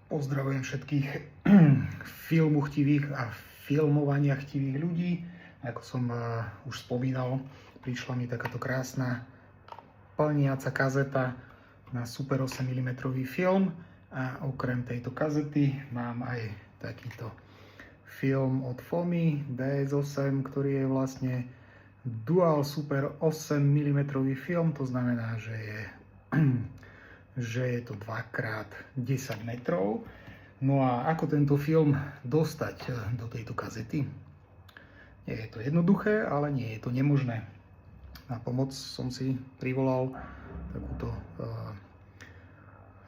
Pozdravujem všetkých filmu chtivých a filmovania chtivých ľudí. Ako som už spomínal, prišla mi takáto krásna plniaca kazeta na Super 8 mm film. A okrem tejto kazety mám aj takýto film od FOMI DS8, ktorý je vlastne Dual Super 8 mm film. To znamená, že je to 2x10 metrov. No a ako tento film dostať do tejto kazety? Nie je to jednoduché, ale nie je to nemožné. Na pomoc som si privolal takúto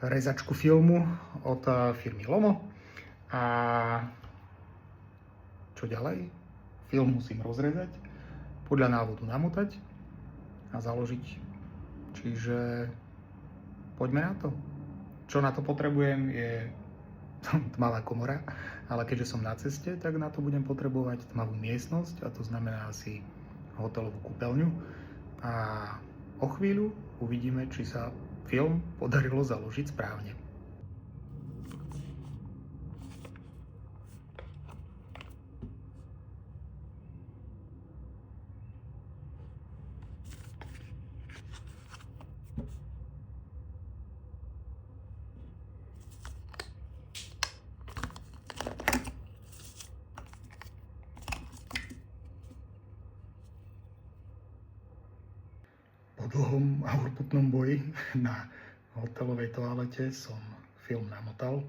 rezačku filmu od firmy Lomo. A čo ďalej? Film musím rozrezať, podľa návodu namotať a založiť. Čiže poďme na to. Čo na to potrebujem je tmavá komora, ale keďže som na ceste, tak na to budem potrebovať tmavú miestnosť, a to znamená asi hotelovú kúpeľňu. A o chvíľu uvidíme, či sa film podarilo založiť správne. Po dlhom a urputnom boji na hotelovej toalete som film namotal.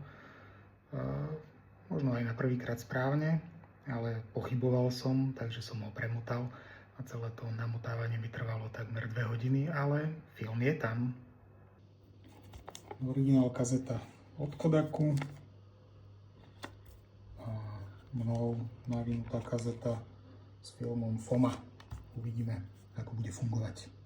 Možno aj na prvýkrát správne, ale pochyboval som, takže som ho premotal a celé to namotávanie mi trvalo takmer 2 hodiny, ale film je tam. Originál kazeta od Kodaku a mnou navinutá kazeta s filmom FOMA. Uvidíme, ako bude fungovať.